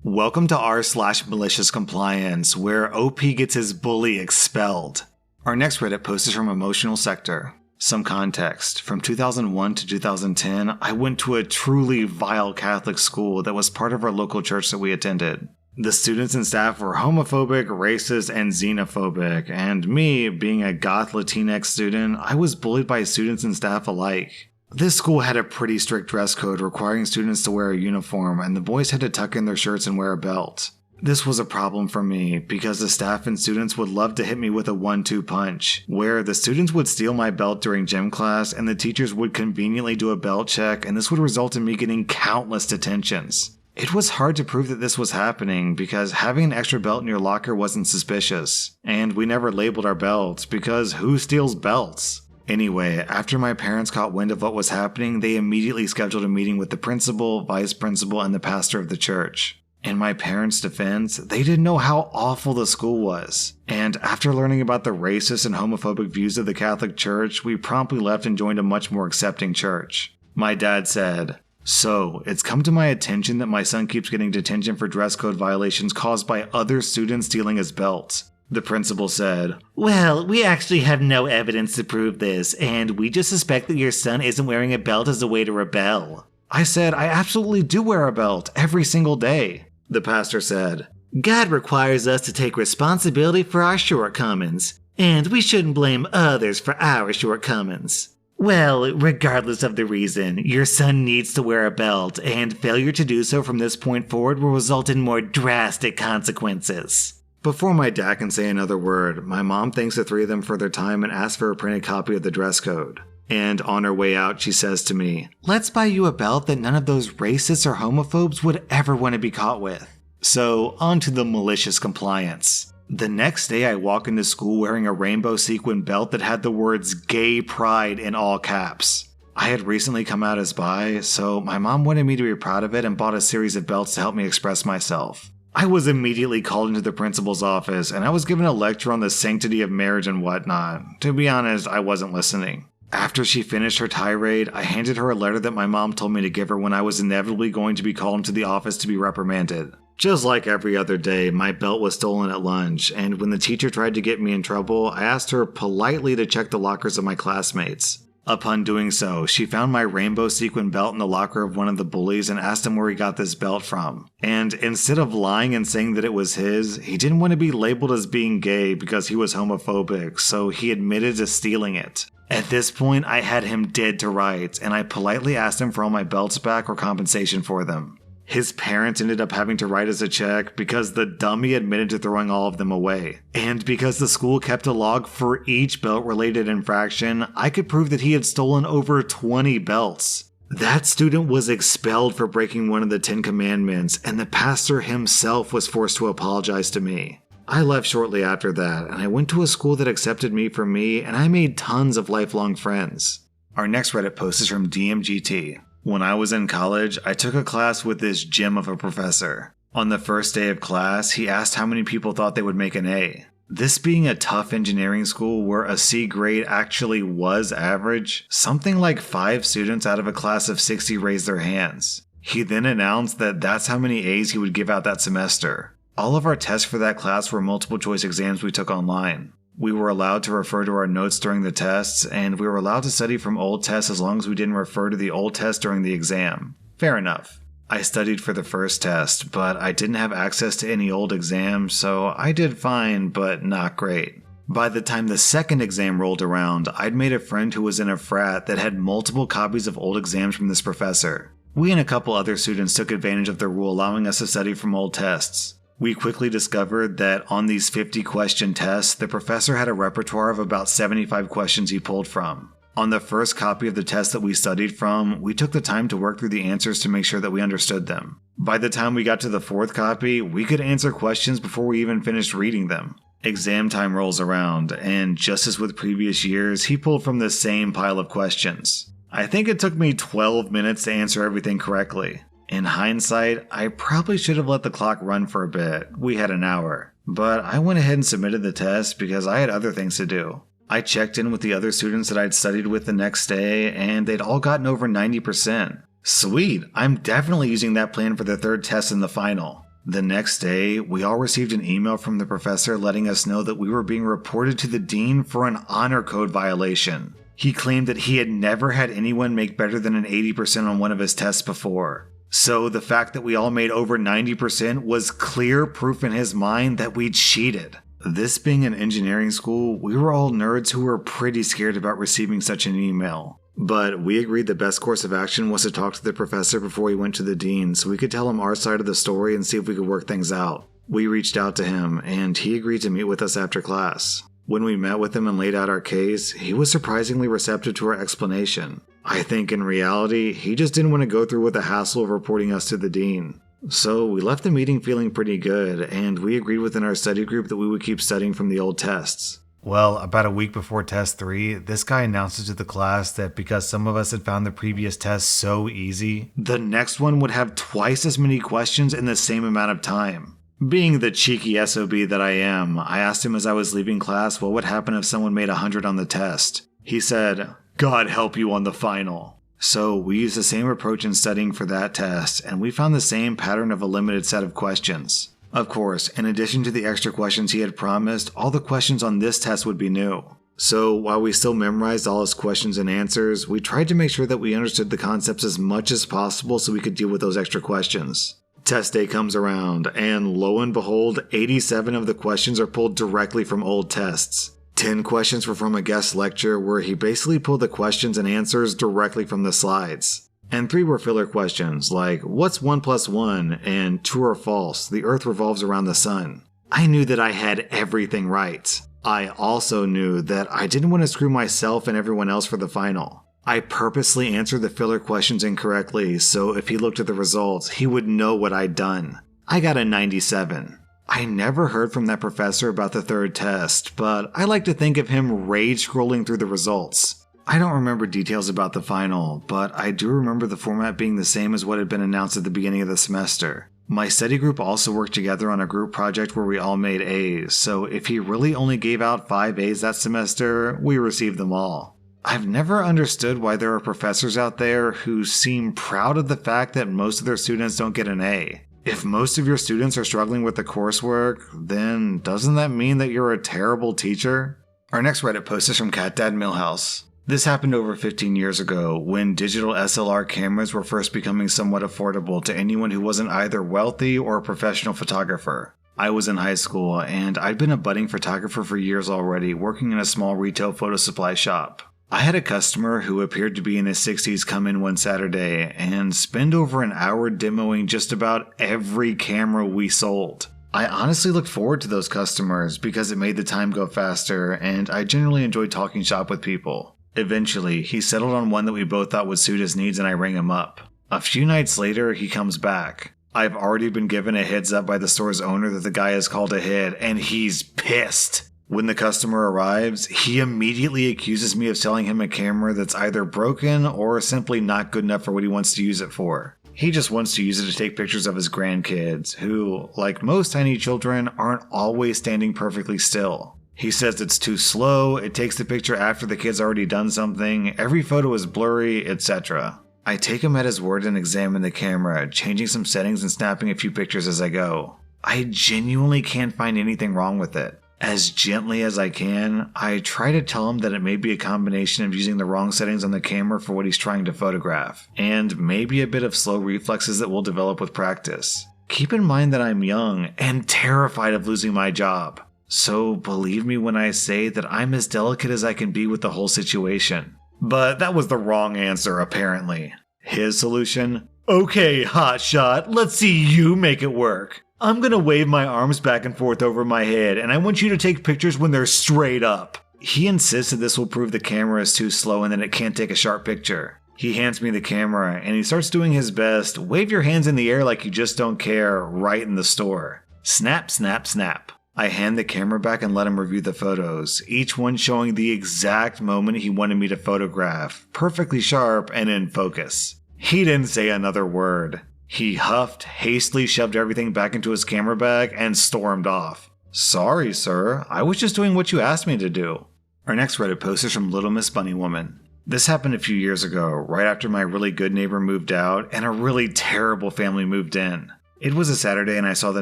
Welcome to r/Maliciouscompliance, where OP gets his bully expelled. Our next Reddit post is from Emotional Sector. Some context. From 2001 to 2010, I went to a truly vile Catholic school that was part of our local church that we attended. The students and staff were homophobic, racist, and xenophobic, and me, being a Goth Latinx student, I was bullied by students and staff alike. This school had a pretty strict dress code requiring students to wear a uniform, and the boys had to tuck in their shirts and wear a belt. This was a problem for me because the staff and students would love to hit me with a 1-2 punch, where the students would steal my belt during gym class and the teachers would conveniently do a belt check, and this would result in me getting countless detentions. It was hard to prove that this was happening because having an extra belt in your locker wasn't suspicious, and we never labeled our belts because who steals belts? Anyway, after my parents caught wind of what was happening, they immediately scheduled a meeting with the principal, vice principal, and the pastor of the church. In my parents' defense, they didn't know how awful the school was. And after learning about the racist and homophobic views of the Catholic Church, we promptly left and joined a much more accepting church. My dad said, "So, it's come to my attention that my son keeps getting detention for dress code violations caused by other students stealing his belt." The principal said, "Well, we actually have no evidence to prove this, and we just suspect that your son isn't wearing a belt as a way to rebel." I said, "I absolutely do wear a belt every single day." The pastor said, "God requires us to take responsibility for our shortcomings, and we shouldn't blame others for our shortcomings. Well, regardless of the reason, your son needs to wear a belt, and failure to do so from this point forward will result in more drastic consequences." Before my dad can say another word, my mom thanks the three of them for their time and asks for a printed copy of the dress code. And on her way out, she says to me, "Let's buy you a belt that none of those racists or homophobes would ever want to be caught with." So, on to the malicious compliance. The next day, I walk into school wearing a rainbow sequin belt that had the words "Gay Pride" in all caps. I had recently come out as bi, so my mom wanted me to be proud of it and bought a series of belts to help me express myself. I was immediately called into the principal's office, and I was given a lecture on the sanctity of marriage and whatnot. To be honest, I wasn't listening. After she finished her tirade, I handed her a letter that my mom told me to give her when I was inevitably going to be called into the office to be reprimanded. Just like every other day, my belt was stolen at lunch, and when the teacher tried to get me in trouble, I asked her politely to check the lockers of my classmates. Upon doing so, she found my rainbow sequin belt in the locker of one of the bullies and asked him where he got this belt from. And instead of lying and saying that it was his, he didn't want to be labeled as being gay because he was homophobic, so he admitted to stealing it. At this point, I had him dead to rights, and I politely asked him for all my belts back or compensation for them. His parents ended up having to write us a check because the dummy admitted to throwing all of them away. And because the school kept a log for each belt-related infraction, I could prove that he had stolen over 20 belts. That student was expelled for breaking one of the 10 Commandments, and the pastor himself was forced to apologize to me. I left shortly after that, and I went to a school that accepted me for me, and I made tons of lifelong friends. Our next Reddit post is from DMGT. When I was in college, I took a class with this gem of a professor. On the first day of class, he asked how many people thought they would make an A. This being a tough engineering school where a C grade actually was average, something like 5 students out of a class of 60 raised their hands. He then announced that that's how many A's he would give out that semester. All of our tests for that class were multiple choice exams we took online. We were allowed to refer to our notes during the tests, and we were allowed to study from old tests as long as we didn't refer to the old test during the exam. Fair enough. I studied for the first test, but I didn't have access to any old exams, so I did fine, but not great. By the time the second exam rolled around, I'd made a friend who was in a frat that had multiple copies of old exams from this professor. We and a couple other students took advantage of the rule allowing us to study from old tests. We quickly discovered that on these 50-question tests, the professor had a repertoire of about 75 questions he pulled from. On the first copy of the test that we studied from, we took the time to work through the answers to make sure that we understood them. By the time we got to the fourth copy, we could answer questions before we even finished reading them. Exam time rolls around, and just as with previous years, he pulled from the same pile of questions. I think it took me 12 minutes to answer everything correctly. In hindsight, I probably should have let the clock run for a bit. We had an hour. But I went ahead and submitted the test because I had other things to do. I checked in with the other students that I'd studied with the next day, and they'd all gotten over 90%. Sweet, I'm definitely using that plan for the third test and the final. The next day, we all received an email from the professor letting us know that we were being reported to the dean for an honor code violation. He claimed that he had never had anyone make better than an 80% on one of his tests before. So the fact that we all made over 90% was clear proof in his mind that we'd cheated. This being an engineering school, we were all nerds who were pretty scared about receiving such an email. But we agreed the best course of action was to talk to the professor before we went to the dean so we could tell him our side of the story and see if we could work things out. We reached out to him, and he agreed to meet with us after class. When we met with him and laid out our case, he was surprisingly receptive to our explanation. I think in reality, he just didn't want to go through with the hassle of reporting us to the dean. So we left the meeting feeling pretty good, and we agreed within our study group that we would keep studying from the old tests. Well, about a week before test 3, this guy announces to the class that because some of us had found the previous test so easy, the next one would have twice as many questions in the same amount of time. Being the cheeky SOB that I am, I asked him as I was leaving class what would happen if someone made 100 on the test. He said, "God help you on the final." So we used the same approach in studying for that test, and we found the same pattern of a limited set of questions. Of course, in addition to the extra questions he had promised, all the questions on this test would be new. So while we still memorized all his questions and answers, we tried to make sure that we understood the concepts as much as possible so we could deal with those extra questions. Test day comes around, and lo and behold, 87 of the questions are pulled directly from old tests. 10 questions were from a guest lecture where he basically pulled the questions and answers directly from the slides. And 3 were filler questions, like, what's 1 plus 1, and true or false, the earth revolves around the sun. I knew that I had everything right. I also knew that I didn't want to screw myself and everyone else for the final. I purposely answered the filler questions incorrectly, so if he looked at the results, he would know what I'd done. I got a 97. I never heard from that professor about the third test, but I like to think of him rage scrolling through the results. I don't remember details about the final, but I do remember the format being the same as what had been announced at the beginning of the semester. My study group also worked together on a group project where we all made A's, so if he really only gave out 5 A's that semester, we received them all. I've never understood why there are professors out there who seem proud of the fact that most of their students don't get an A. If most of your students are struggling with the coursework, then doesn't that mean that you're a terrible teacher? Our next Reddit post is from CatDad Millhouse. This happened over 15 years ago, when digital SLR cameras were first becoming somewhat affordable to anyone who wasn't either wealthy or a professional photographer. I was in high school, and I'd been a budding photographer for years already, working in a small retail photo supply shop. I had a customer who appeared to be in his 60s come in one Saturday and spend over an hour demoing just about every camera we sold. I honestly looked forward to those customers because it made the time go faster, and I generally enjoyed talking shop with people. Eventually, he settled on one that we both thought would suit his needs, and I rang him up. A few nights later, he comes back. I've already been given a heads up by the store's owner that the guy has called ahead, and he's pissed. When the customer arrives, he immediately accuses me of selling him a camera that's either broken or simply not good enough for what he wants to use it for. He just wants to use it to take pictures of his grandkids, who, like most tiny children, aren't always standing perfectly still. He says it's too slow, it takes the picture after the kid's already done something, every photo is blurry, etc. I take him at his word and examine the camera, changing some settings and snapping a few pictures as I go. I genuinely can't find anything wrong with it. As gently as I can, I try to tell him that it may be a combination of using the wrong settings on the camera for what he's trying to photograph, and maybe a bit of slow reflexes that will develop with practice. Keep in mind that I'm young and terrified of losing my job. So believe me when I say that I'm as delicate as I can be with the whole situation. But that was the wrong answer, apparently. His solution? Okay, hotshot, let's see you make it work. I'm gonna wave my arms back and forth over my head, and I want you to take pictures when they're straight up. He insists that this will prove the camera is too slow and that it can't take a sharp picture. He hands me the camera, and he starts doing his best, wave your hands in the air like you just don't care, right in the store. Snap, snap, snap. I hand the camera back and let him review the photos, each one showing the exact moment he wanted me to photograph, perfectly sharp and in focus. He didn't say another word. He huffed, hastily shoved everything back into his camera bag, and stormed off. Sorry, sir. I was just doing what you asked me to do. Our next Reddit post is from Little Miss Bunny Woman. This happened a few years ago, right after my really good neighbor moved out and a really terrible family moved in. It was a Saturday and I saw the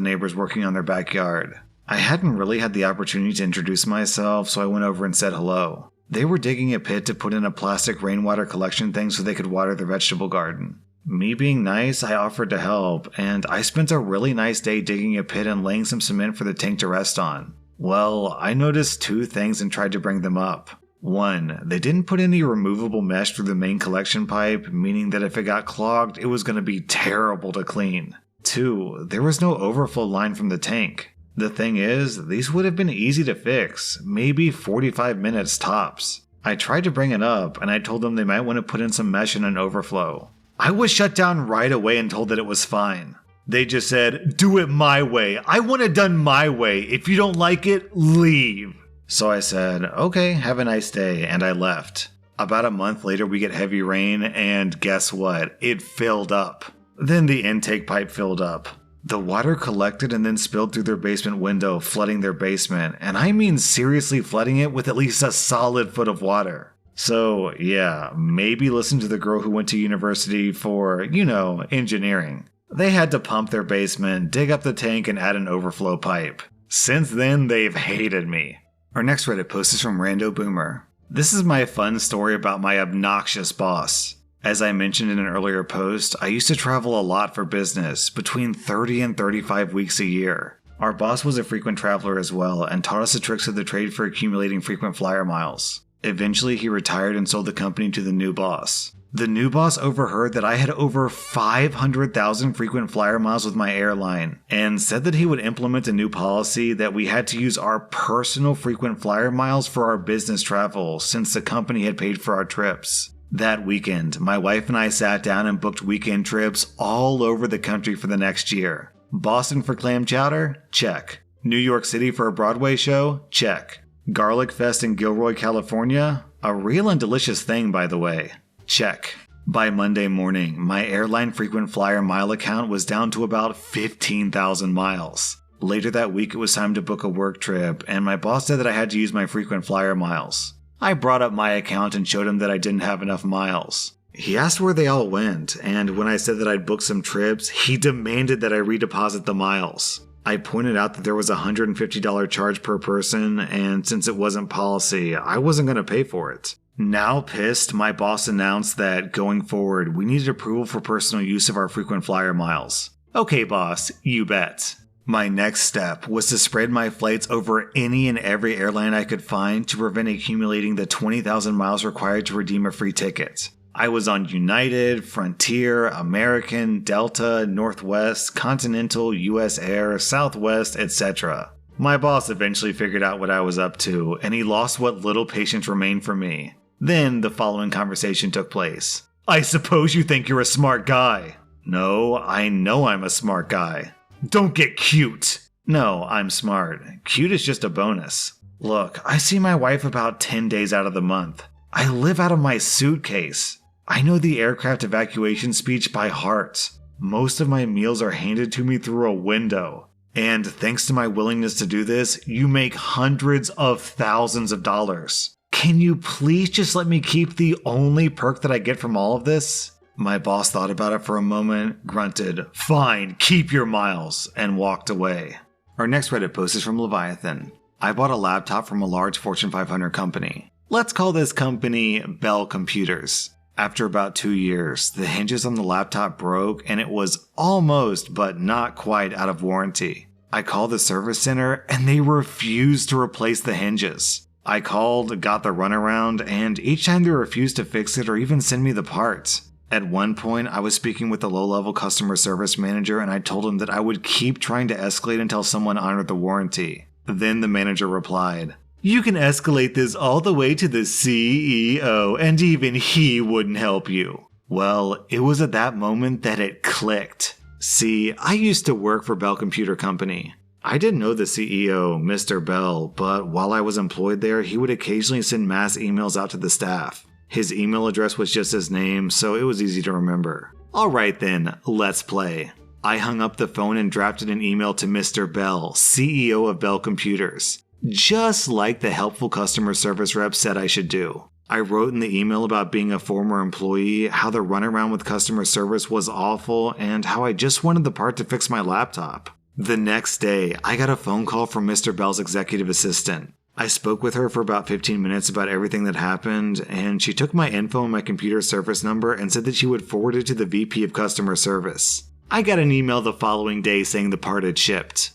neighbors working on their backyard. I hadn't really had the opportunity to introduce myself, so I went over and said hello. They were digging a pit to put in a plastic rainwater collection thing so they could water their vegetable garden. Me being nice, I offered to help, and I spent a really nice day digging a pit and laying some cement for the tank to rest on. Well, I noticed two things and tried to bring them up. One, they didn't put any removable mesh through the main collection pipe, meaning that if it got clogged, it was going to be terrible to clean. Two, there was no overflow line from the tank. The thing is, these would have been easy to fix, maybe 45 minutes tops. I tried to bring it up, and I told them they might want to put in some mesh in an overflow. I was shut down right away and told that it was fine. They just said, "Do it my way. I want it done my way. If you don't like it, leave." So I said, "Okay, have a nice day," and I left. About a month later, we get heavy rain, and guess what? It filled up. Then the intake pipe filled up. The water collected and then spilled through their basement window, flooding their basement, and I mean seriously flooding it with at least a solid foot of water. So yeah, maybe listen to the girl who went to university for, engineering. They had to pump their basement, dig up the tank, and add an overflow pipe. Since then, they've hated me. Our next Reddit post is from Rando Boomer. This is my fun story about my obnoxious boss. As I mentioned in an earlier post, I used to travel a lot for business, between 30 and 35 weeks a year. Our boss was a frequent traveler as well, and taught us the tricks of the trade for accumulating frequent flyer miles. Eventually, he retired and sold the company to the new boss. The new boss overheard that I had over 500,000 frequent flyer miles with my airline, and said that he would implement a new policy that we had to use our personal frequent flyer miles for our business travel, since the company had paid for our trips. That weekend, my wife and I sat down and booked weekend trips all over the country for the next year. Boston for clam chowder? Check. New York City for a Broadway show? Check. Garlic Fest in Gilroy, California? A real and delicious thing, by the way. Check. By Monday morning, my airline frequent flyer mile account was down to about 15,000 miles. Later that week, it was time to book a work trip, and my boss said that I had to use my frequent flyer miles. I brought up my account and showed him that I didn't have enough miles. He asked where they all went, and when I said that I'd booked some trips, he demanded that I redeposit the miles. I pointed out that there was a $150 charge per person, and since it wasn't policy, I wasn't going to pay for it. Now pissed, my boss announced that, going forward, we needed approval for personal use of our frequent flyer miles. Okay, boss, you bet. My next step was to spread my flights over any and every airline I could find to prevent accumulating the 20,000 miles required to redeem a free ticket. I was on United, Frontier, American, Delta, Northwest, Continental, US Air, Southwest, etc. My boss eventually figured out what I was up to, and he lost what little patience remained for me. Then the following conversation took place. "I suppose you think you're a smart guy." "No, I know I'm a smart guy." "Don't get cute." "No, I'm smart. Cute is just a bonus." "Look, I see my wife about 10 days out of the month. I live out of my suitcase. I know the aircraft evacuation speech by heart. Most of my meals are handed to me through a window. And thanks to my willingness to do this, you make hundreds of thousands of dollars. Can you please just let me keep the only perk that I get from all of this?" My boss thought about it for a moment, grunted, "Fine, keep your miles," and walked away. Our next Reddit post is from Leviathan. I bought a laptop from a large Fortune 500 company. Let's call this company Bell Computers. After about 2 years, the hinges on the laptop broke and it was almost, but not quite, out of warranty. I called the service center and they refused to replace the hinges. I called, got the runaround, and each time they refused to fix it or even send me the parts. At one point, I was speaking with a low-level customer service manager and I told him that I would keep trying to escalate until someone honored the warranty. Then the manager replied, "You can escalate this all the way to the CEO and even he wouldn't help you." Well, it was at that moment that it clicked. See, I used to work for Bell Computer Company. I didn't know the CEO, Mr. Bell, but while I was employed there, he would occasionally send mass emails out to the staff. His email address was just his name, so it was easy to remember. Alright then, let's play. I hung up the phone and drafted an email to Mr. Bell, CEO of Bell Computers. Just like the helpful customer service rep said I should do. I wrote in the email about being a former employee, how the runaround with customer service was awful, and how I just wanted the part to fix my laptop. The next day, I got a phone call from Mr. Bell's executive assistant. I spoke with her for about 15 minutes about everything that happened, and she took my info and my computer service number and said that she would forward it to the VP of customer service. I got an email the following day saying the part had shipped.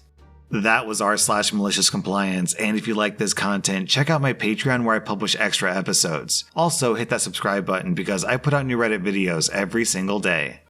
That was r/malicious-compliance, and if you like this content, check out my Patreon where I publish extra episodes. Also, hit that subscribe button because I put out new Reddit videos every single day.